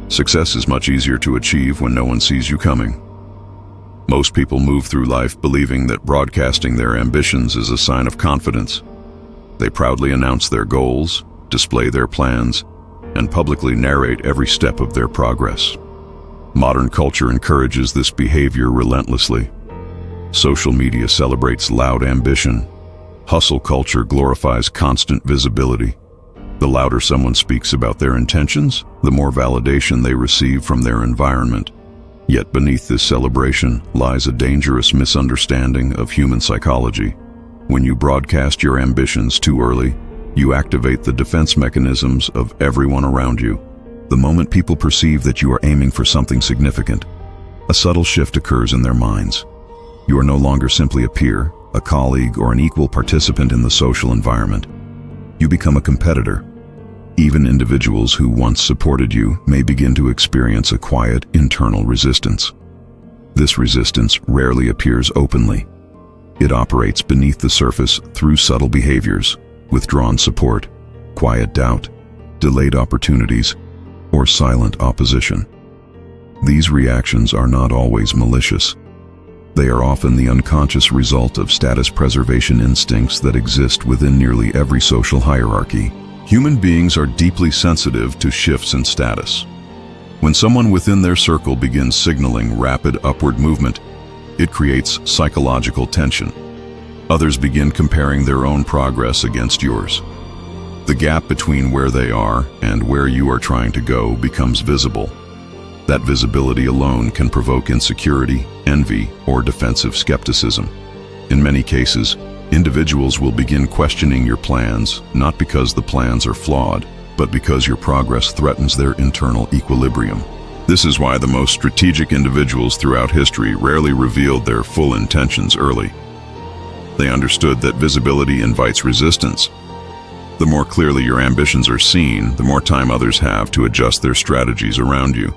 Success is much easier to achieve when no one sees you coming. Most people move through life believing that broadcasting their ambitions is a sign of confidence. They proudly announce their goals, display their plans, and publicly narrate every step of their progress. Modern culture encourages this behavior relentlessly. Social media celebrates loud ambition. Hustle culture glorifies constant visibility. The louder someone speaks about their intentions, the more validation they receive from their environment. Yet beneath this celebration lies a dangerous misunderstanding of human psychology. When you broadcast your ambitions too early, you activate the defense mechanisms of everyone around you. The moment people perceive that you are aiming for something significant, a subtle shift occurs in their minds. You are no longer simply a peer, a colleague, or an equal participant in the social environment. You become a competitor. Even individuals who once supported you may begin to experience a quiet internal resistance. This resistance rarely appears openly. It operates beneath the surface through subtle behaviors, withdrawn support, quiet doubt, delayed opportunities, or silent opposition. These reactions are not always malicious. They are often the unconscious result of status preservation instincts that exist within nearly every social hierarchy. Human beings are deeply sensitive to shifts in status. When someone within their circle begins signaling rapid upward movement, it creates psychological tension. Others begin comparing their own progress against yours. The gap between where they are and where you are trying to go becomes visible. That visibility alone can provoke insecurity, envy, or defensive skepticism. In many cases, individuals will begin questioning your plans, not because the plans are flawed, but because your progress threatens their internal equilibrium. This is why the most strategic individuals throughout history rarely revealed their full intentions early. They understood that visibility invites resistance. The more clearly your ambitions are seen, the more time others have to adjust their strategies around you.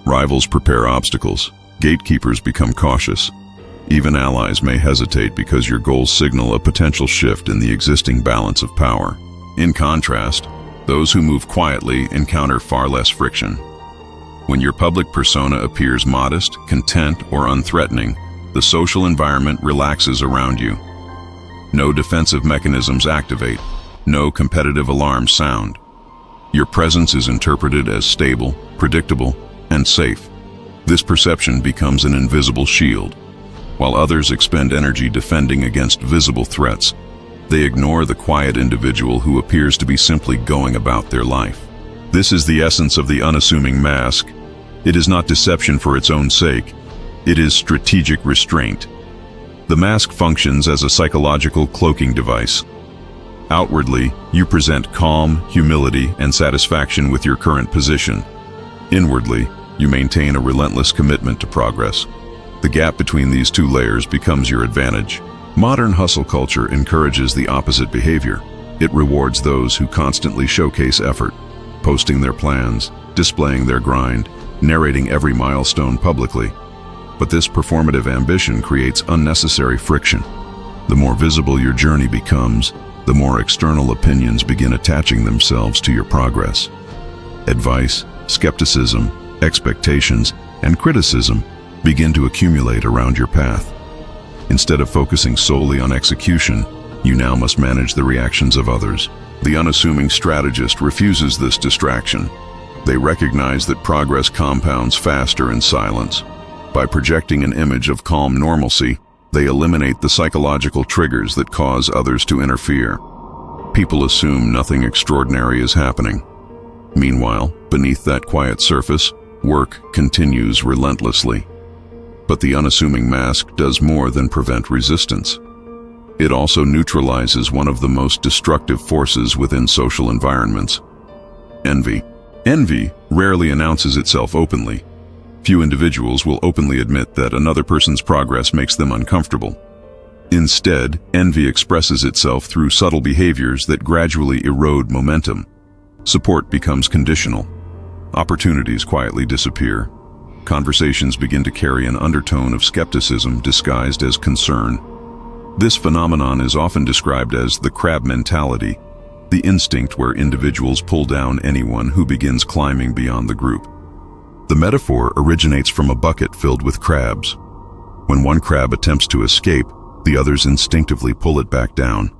Rivals prepare obstacles. Gatekeepers become cautious. Even allies may hesitate because your goals signal a potential shift in the existing balance of power. In contrast, those who move quietly encounter far less friction. When your public persona appears modest, content, or unthreatening, the social environment relaxes around you. No defensive mechanisms activate. No competitive alarms sound. Your presence is interpreted as stable, predictable, and safe. This perception becomes an invisible shield. While others expend energy defending against visible threats, they ignore the quiet individual who appears to be simply going about their life. This is the essence of the unassuming mask. It is not deception for its own sake. It is strategic restraint. The mask functions as a psychological cloaking device. Outwardly, you present calm, humility, and satisfaction with your current position. Inwardly, you maintain a relentless commitment to progress. The gap between these two layers becomes your advantage. Modern hustle culture encourages the opposite behavior. It rewards those who constantly showcase effort, posting their plans, displaying their grind, narrating every milestone publicly. But this performative ambition creates unnecessary friction. The more visible your journey becomes, the more external opinions begin attaching themselves to your progress. Advice, skepticism, expectations, and criticism begin to accumulate around your path. Instead of focusing solely on execution, you now must manage the reactions of others. The unassuming strategist refuses this distraction. They recognize that progress compounds faster in silence. By projecting an image of calm normalcy, they eliminate the psychological triggers that cause others to interfere. People assume nothing extraordinary is happening. Meanwhile, beneath that quiet surface, work continues relentlessly. But the unassuming mask does more than prevent resistance. It also neutralizes one of the most destructive forces within social environments: envy. Envy rarely announces itself openly. Few individuals will openly admit that another person's progress makes them uncomfortable. Instead, envy expresses itself through subtle behaviors that gradually erode momentum. Support becomes conditional. Opportunities quietly disappear. Conversations begin to carry an undertone of skepticism disguised as concern. This phenomenon is often described as the crab mentality, the instinct where individuals pull down anyone who begins climbing beyond the group. The metaphor originates from a bucket filled with crabs. When one crab attempts to escape, the others instinctively pull it back down.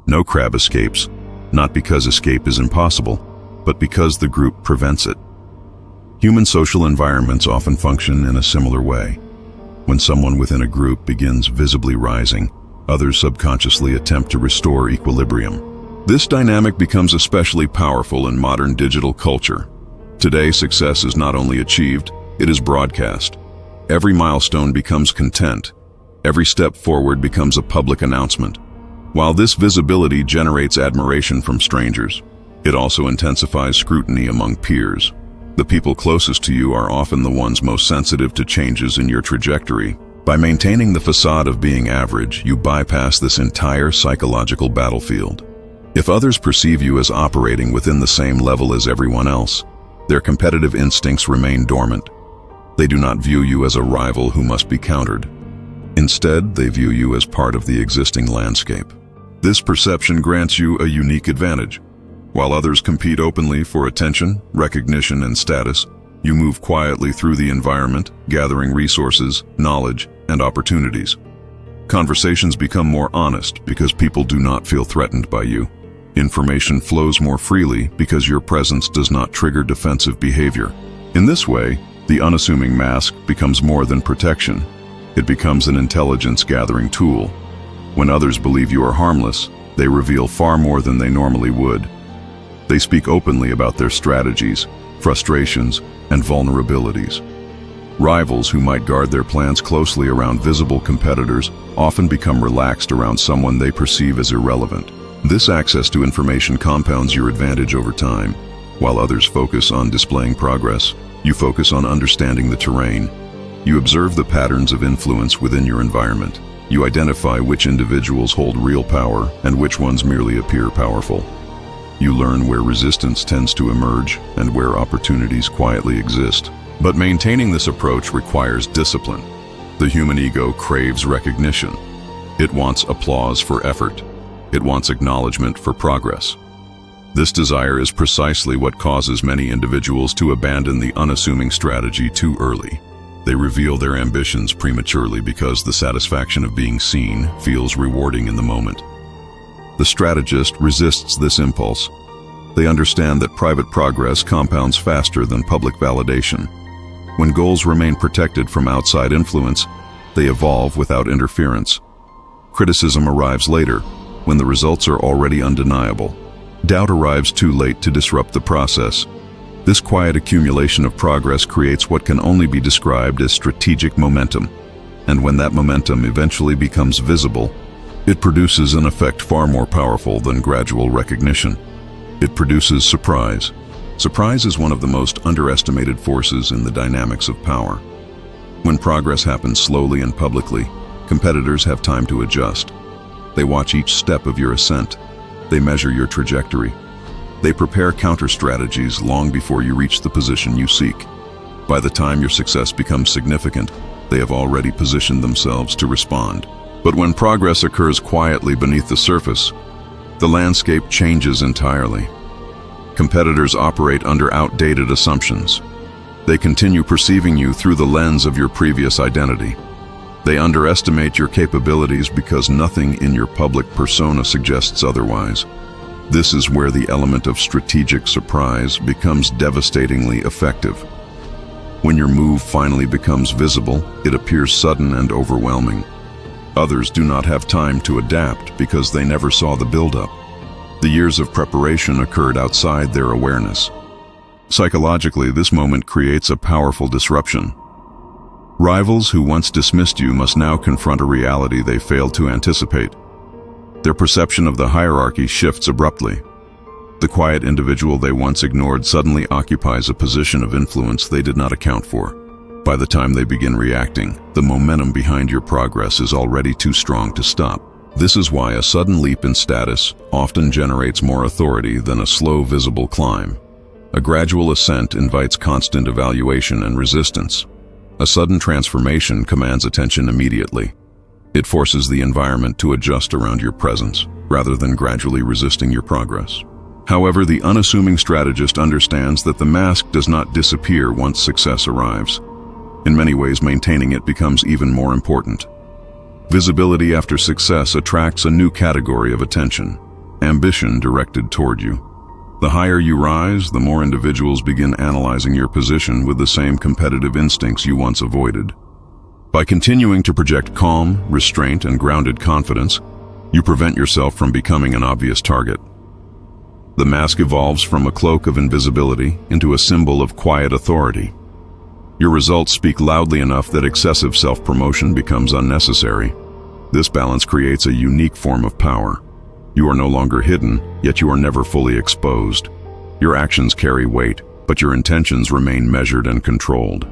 No crab escapes, not because escape is impossible, but because the group prevents it. Human social environments often function in a similar way. When someone within a group begins visibly rising, others subconsciously attempt to restore equilibrium. This dynamic becomes especially powerful in modern digital culture. Today, success is not only achieved, it is broadcast. Every milestone becomes content. Every step forward becomes a public announcement. While this visibility generates admiration from strangers, it also intensifies scrutiny among peers. The people closest to you are often the ones most sensitive to changes in your trajectory. By maintaining the facade of being average, you bypass this entire psychological battlefield. If others perceive you as operating within the same level as everyone else, their competitive instincts remain dormant. They do not view you as a rival who must be countered. Instead, they view you as part of the existing landscape. This perception grants you a unique advantage. While others compete openly for attention, recognition, and status, you move quietly through the environment, gathering resources, knowledge, and opportunities. Conversations become more honest because people do not feel threatened by you. Information flows more freely because your presence does not trigger defensive behavior. In this way, the unassuming mask becomes more than protection. It becomes an intelligence-gathering tool. When others believe you are harmless, they reveal far more than they normally would. They speak openly about their strategies, frustrations, and vulnerabilities. Rivals who might guard their plans closely around visible competitors often become relaxed around someone they perceive as irrelevant. This access to information compounds your advantage over time. While others focus on displaying progress, you focus on understanding the terrain. You observe the patterns of influence within your environment. You identify which individuals hold real power and which ones merely appear powerful. You learn where resistance tends to emerge and where opportunities quietly exist. But maintaining this approach requires discipline. The human ego craves recognition. It wants applause for effort. It wants acknowledgement for progress. This desire is precisely what causes many individuals to abandon the unassuming strategy too early. They reveal their ambitions prematurely because the satisfaction of being seen feels rewarding in the moment. The strategist resists this impulse. They understand that private progress compounds faster than public validation. When goals remain protected from outside influence, they evolve without interference. Criticism arrives later, when the results are already undeniable. Doubt arrives too late to disrupt the process. This quiet accumulation of progress creates what can only be described as strategic momentum. And when that momentum eventually becomes visible, it produces an effect far more powerful than gradual recognition. It produces surprise. Surprise is one of the most underestimated forces in the dynamics of power. When progress happens slowly and publicly, competitors have time to adjust. They watch each step of your ascent. They measure your trajectory. They prepare counter-strategies long before you reach the position you seek. By the time your success becomes significant, they have already positioned themselves to respond. But when progress occurs quietly beneath the surface, the landscape changes entirely. Competitors operate under outdated assumptions. They continue perceiving you through the lens of your previous identity. They underestimate your capabilities because nothing in your public persona suggests otherwise. This is where the element of strategic surprise becomes devastatingly effective. When your move finally becomes visible, it appears sudden and overwhelming. Others do not have time to adapt because they never saw the buildup. The years of preparation occurred outside their awareness. Psychologically, this moment creates a powerful disruption. Rivals who once dismissed you must now confront a reality they failed to anticipate. Their perception of the hierarchy shifts abruptly. The quiet individual they once ignored suddenly occupies a position of influence they did not account for. By the time they begin reacting, the momentum behind your progress is already too strong to stop. This is why a sudden leap in status often generates more authority than a slow, visible climb. A gradual ascent invites constant evaluation and resistance. A sudden transformation commands attention immediately. It forces the environment to adjust around your presence, rather than gradually resisting your progress. However, the unassuming strategist understands that the mask does not disappear once success arrives. In many ways, maintaining it becomes even more important. Visibility after success attracts a new category of attention: ambition directed toward you. The higher you rise, the more individuals begin analyzing your position with the same competitive instincts you once avoided. By continuing to project calm, restraint, and grounded confidence, you prevent yourself from becoming an obvious target. The mask evolves from a cloak of invisibility into a symbol of quiet authority. Your results speak loudly enough that excessive self-promotion becomes unnecessary. This balance creates a unique form of power. You are no longer hidden, yet you are never fully exposed. Your actions carry weight, but your intentions remain measured and controlled.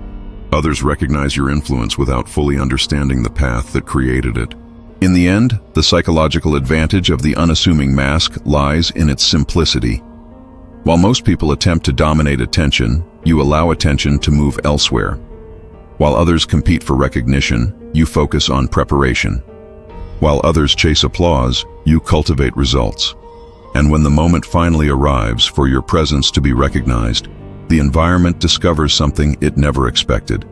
Others recognize your influence without fully understanding the path that created it. In the end, the psychological advantage of the unassuming mask lies in its simplicity. While most people attempt to dominate attention, you allow attention to move elsewhere. While others compete for recognition, you focus on preparation. While others chase applause, you cultivate results. And when the moment finally arrives for your presence to be recognized, the environment discovers something it never expected: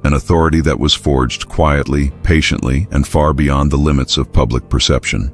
an authority that was forged quietly, patiently, and far beyond the limits of public perception.